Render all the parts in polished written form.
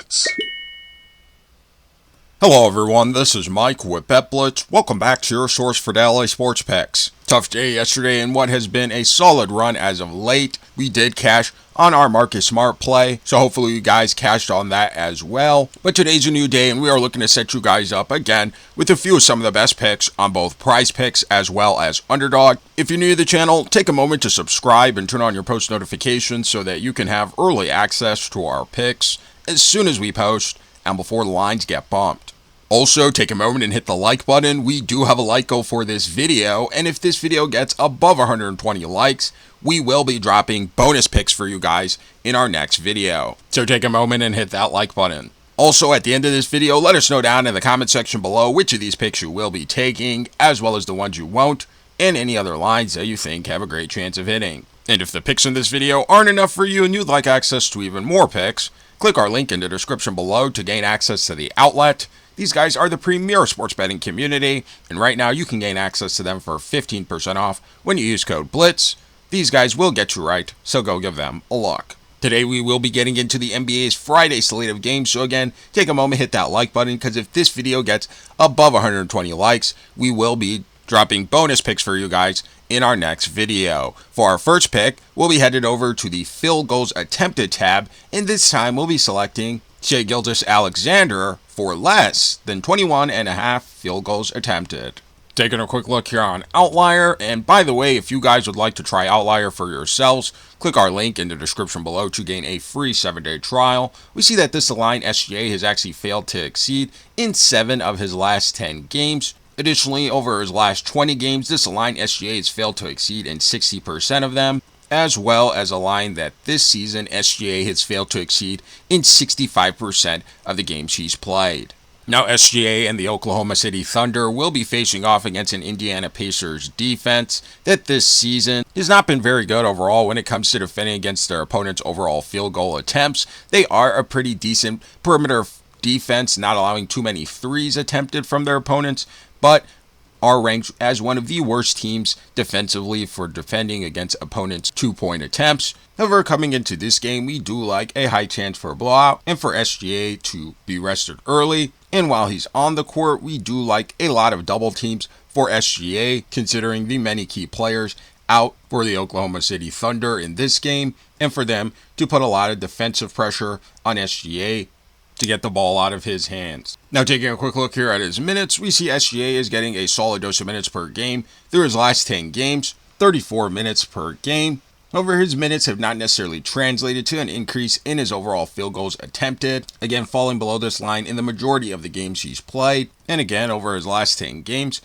Blitz. Hello everyone, this is Mike with Bet Blitz. Welcome back to your source for daily sports picks. Tough day yesterday in what has been a solid run as of late. We did cash on our Marcus Smart play, so hopefully you guys cashed on that as well. But today's a new day and we are looking to set you guys up again with a few of some of the best picks on both PrizePicks as well as Underdog. If you're new to the channel, take a moment to subscribe and turn on your post notifications so that you can have early access to our picks as soon as we post and before the lines get bumped. Also, take a moment and hit the like button. We do have a like goal for this video, and if this video gets above 120 likes, we will be dropping bonus picks for you guys in our next video. So take a moment and hit that like button. Also, at the end of this video, let us know down in the comment section below which of these picks you will be taking, as well as the ones you won't, and any other lines that you think have a great chance of hitting. And if the picks in this video aren't enough for you and you'd like access to even more picks, click our link in the description below to gain access to the outlet. These guys are the premier sports betting community, and right now you can gain access to them for 15% off when you use code BLITZ. These guys will get you right, so go give them a look. Today we will be getting into the NBA's Friday slate of games, so again, take a moment, hit that like button, because if this video gets above 120 likes, we will be dropping bonus picks for you guys in our next video. For our first pick, we'll be headed over to the field goals attempted tab, and this time we'll be selecting Shai Gilgeous-Alexander for less than 21.5 field goals attempted. Taking a quick look here on Outlier, and by the way, if you guys would like to try Outlier for yourselves, click our link in the description below to gain a free 7-day trial. We see that this line SGA has actually failed to exceed in 7 of his last 10 games. Additionally, over his last 20 games, this line SGA has failed to exceed in 60% of them, as well as a line that this season SGA has failed to exceed in 65% of the games he's played. Now SGA and the Oklahoma City Thunder will be facing off against an Indiana Pacers defense that this season has not been very good overall when it comes to defending against their opponent's overall field goal attempts. They are a pretty decent perimeter defense, not allowing too many threes attempted from their opponents, but are ranked as one of the worst teams defensively for defending against opponents' 2-point attempts. However, coming into this game, we do like a high chance for a blowout and for SGA to be rested early. And while he's on the court, we do like a lot of double teams for SGA, considering the many key players out for the Oklahoma City Thunder in this game, and for them to put a lot of defensive pressure on SGA to get the ball out of his hands. Now taking a quick look here at his minutes, we see SGA is getting a solid dose of minutes per game through his last 10 games, 34 minutes per game. However, his minutes have not necessarily translated to an increase in his overall field goals attempted, again falling below this line in the majority of the games he's played, and again over his last 10 games,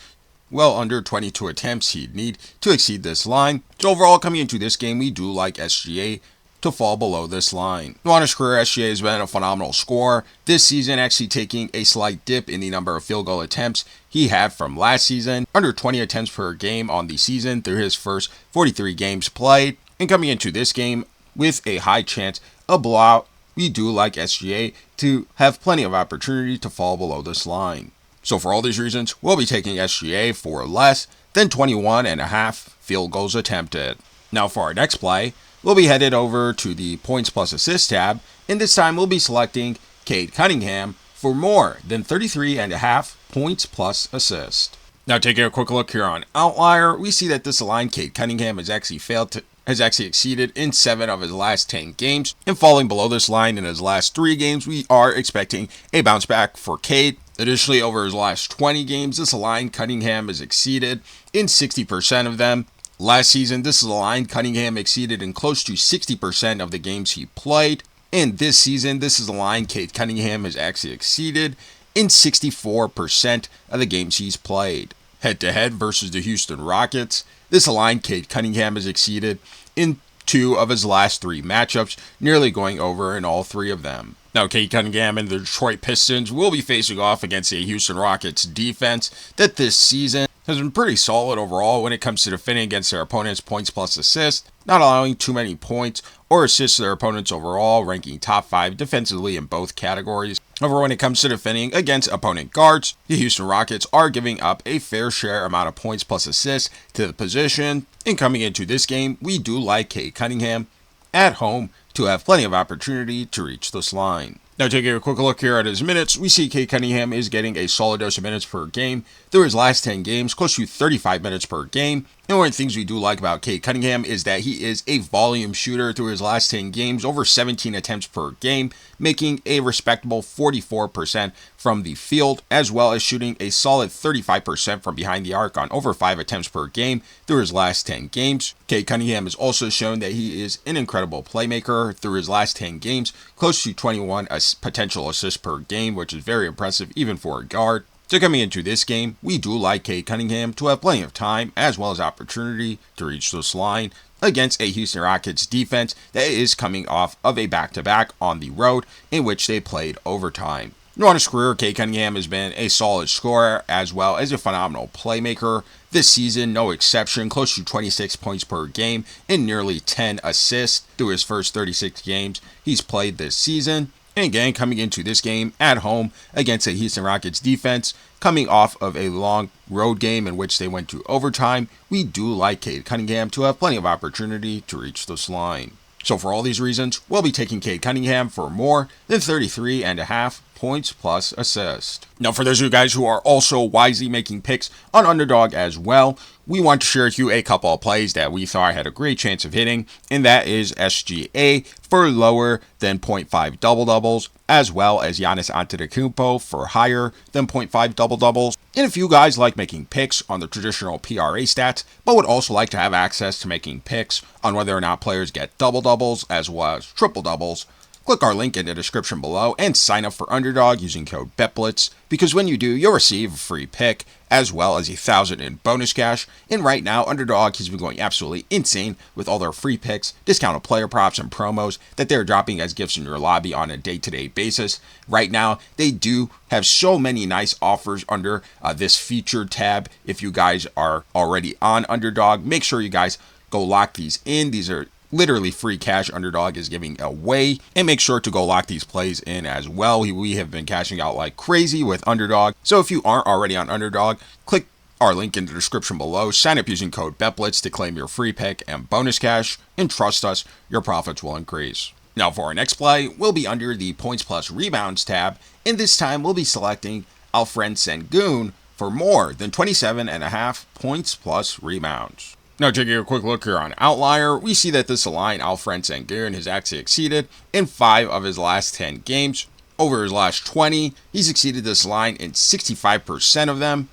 well under 22 attempts he'd need to exceed this line. So overall, coming into this game, we do like SGA to fall below this line. On his career, SGA has been a phenomenal scorer this season, actually taking a slight dip in the number of field goal attempts he had from last season, under 20 attempts per game on the season through his first 43 games played. And coming into this game with a high chance of blowout, we do like SGA to have plenty of opportunity to fall below this line. So for all these reasons, we'll be taking SGA for less than 21.5 field goals attempted. Now for our next play, we'll be headed over to the points plus assist tab, and this time we'll be selecting Cade Cunningham for more than 33.5 points plus assist. Now taking a quick look here on Outlier, we see that this line Cade Cunningham has actually exceeded in 7 of his last 10 games, and falling below this line in his last 3 games, we are expecting a bounce back for Cade. Additionally, over his last 20 games, this line Cunningham has exceeded in 60% of them. Last season, this is a line Cunningham exceeded in close to 60% of the games he played. And this season, this is a line Cade Cunningham has actually exceeded in 64% of the games he's played. Head-to-head versus the Houston Rockets, this line Cade Cunningham has exceeded in 2 of his last 3 matchups, nearly going over in all 3 of them. Now, Cade Cunningham and the Detroit Pistons will be facing off against a Houston Rockets defense that this season has been pretty solid overall when it comes to defending against their opponent's points plus assists, not allowing too many points or assists to their opponents overall, ranking top 5 defensively in both categories. However, when it comes to defending against opponent guards, the Houston Rockets are giving up a fair share amount of points plus assists to the position. And coming into this game, we do like Cade Cunningham at home to have plenty of opportunity to reach this line. Now taking a quick look here at his minutes, we see Cade Cunningham is getting a solid dose of minutes per game through his last 10 games, close to 35 minutes per game. And one of the things we do like about Cade Cunningham is that he is a volume shooter through his last 10 games, over 17 attempts per game, making a respectable 44% from the field, as well as shooting a solid 35% from behind the arc on over 5 attempts per game through his last 10 games. Cade Cunningham has also shown that he is an incredible playmaker through his last 10 games, close to 21 potential assists per game, which is very impressive even for a guard. So coming into this game, we do like Cade Cunningham to have plenty of time as well as opportunity to reach this line against a Houston Rockets defense that is coming off of a back-to-back on the road in which they played overtime. On his career, Cade Cunningham has been a solid scorer as well as a phenomenal playmaker. This season, no exception, close to 26 points per game and nearly 10 assists through his first 36 games he's played this season. And again, coming into this game at home against a Houston Rockets defense, coming off of a long road game in which they went to overtime, we do like Cade Cunningham to have plenty of opportunity to reach this line. So for all these reasons, we'll be taking Cade Cunningham for more than 33.5 points plus assist. Now for those of you guys who are also wisely making picks on Underdog as well, we want to share with you a couple of plays that we thought had a great chance of hitting, and that is SGA for lower than 0.5 double-doubles, as well as Giannis Antetokounmpo for higher than 0.5 double-doubles. And if you guys like making picks on the traditional PRA stats, but would also like to have access to making picks on whether or not players get double-doubles as well as triple-doubles, click our link in the description below and sign up for Underdog using code BETBLITZ, because when you do, you'll receive a free pick as well as $1,000 in bonus cash. And right now, Underdog has been going absolutely insane with all their free picks, discounted player props, and promos that they're dropping as gifts in your lobby on a day-to-day basis. Right now, they do have so many nice offers under this featured tab. If you guys are already on Underdog, make sure you guys go lock these in. These are literally free cash Underdog is giving away, and make sure to go lock these plays in as well. We have been cashing out like crazy with Underdog. So if you aren't already on Underdog, click our link in the description below, sign up using code BETBLITZ to claim your free pick and bonus cash, and trust us, your profits will increase. Now for our next play, we'll be under the points plus rebounds tab, and this time we'll be selecting Alperen Sengun for more than 27.5 points plus rebounds. Now taking a quick look here on Outlier, we see that this line, Alperen Sengun, has actually exceeded in 5 of his last 10 games. Over his last 20, he's exceeded this line in 65% of them.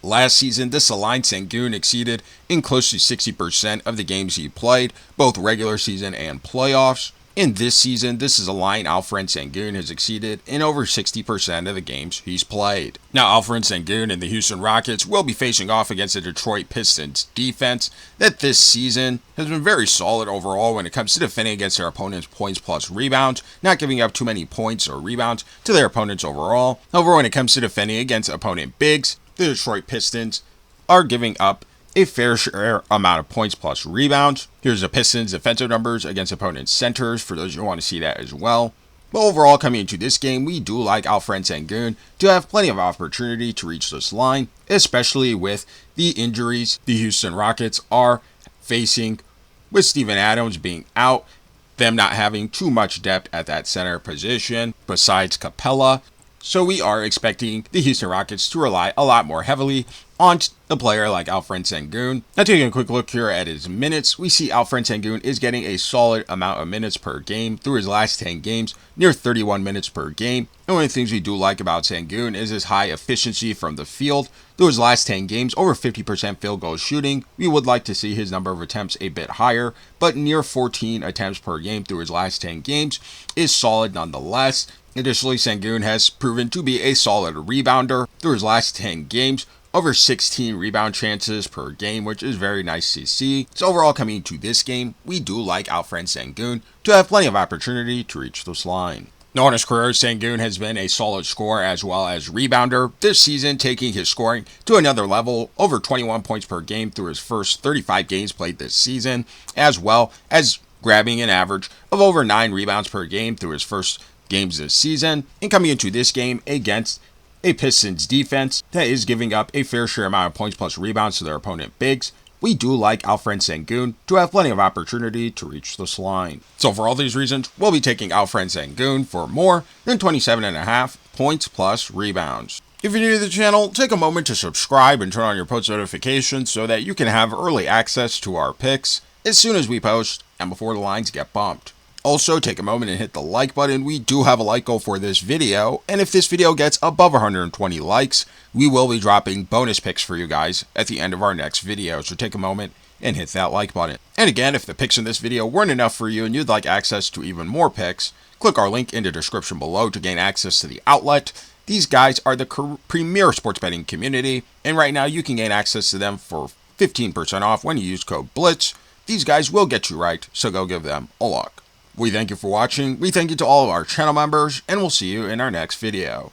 Last season, this line Sengun exceeded in close to 60% of the games he played, both regular season and playoffs. In this season, this is a line Alperen Sengun has exceeded in over 60% of the games he's played. Now, Alperen Sengun and the Houston Rockets will be facing off against the Detroit Pistons defense that this season has been very solid overall when it comes to defending against their opponents' points plus rebounds, not giving up too many points or rebounds to their opponents overall. However, when it comes to defending against opponent bigs, the Detroit Pistons are giving up a fair share amount of points plus rebounds. Here's the Pistons' defensive numbers against opponent centers for those who want to see that as well. But overall, coming into this game, we do like Alperen Sengun to have plenty of opportunity to reach this line, especially with the injuries the Houston Rockets are facing, with Steven Adams being out, them not having too much depth at that center position besides Capella. So we are expecting the Houston Rockets to rely a lot more heavily on a player like Alperen Sengun. Now taking a quick look here at his minutes, we see Alperen Sengun is getting a solid amount of minutes per game through his last 10 games, near 31 minutes per game. And one of the things we do like about Sengun is his high efficiency from the field. Through his last 10 games, over 50% field goal shooting. We would like to see his number of attempts a bit higher, but near 14 attempts per game through his last 10 games is solid nonetheless. Additionally, Sengun has proven to be a solid rebounder through his last 10 games, over 16 rebound chances per game, which is very nice to see. So overall, coming into this game, we do like Alperen Sengun to have plenty of opportunity to reach this line. Now in his career, Sengun has been a solid scorer as well as rebounder this season, taking his scoring to another level, over 21 points per game through his first 35 games played this season, as well as grabbing an average of over 9 rebounds per game through his first games this season. And coming into this game against a Pistons defense that is giving up a fair share amount of points plus rebounds to their opponent bigs, we do like Alfred Sengun to have plenty of opportunity to reach this line. So for all these reasons, we'll be taking Alfred Sengun for more than 27.5 points plus rebounds. If you're new to the channel, take a moment to subscribe and turn on your post notifications so that you can have early access to our picks as soon as we post and before the lines get bumped. Also, take a moment and hit the like button. We do have a like goal for this video, and if this video gets above 120 likes, we will be dropping bonus picks for you guys at the end of our next video, so take a moment and hit that like button. And again, if the picks in this video weren't enough for you and you'd like access to even more picks, click our link in the description below to gain access to the outlet. These guys are the premier sports betting community, and right now you can gain access to them for 15% off when you use code BLITZ. These guys will get you right, so go give them a look. We thank you for watching, we thank you to all of our channel members, and we'll see you in our next video.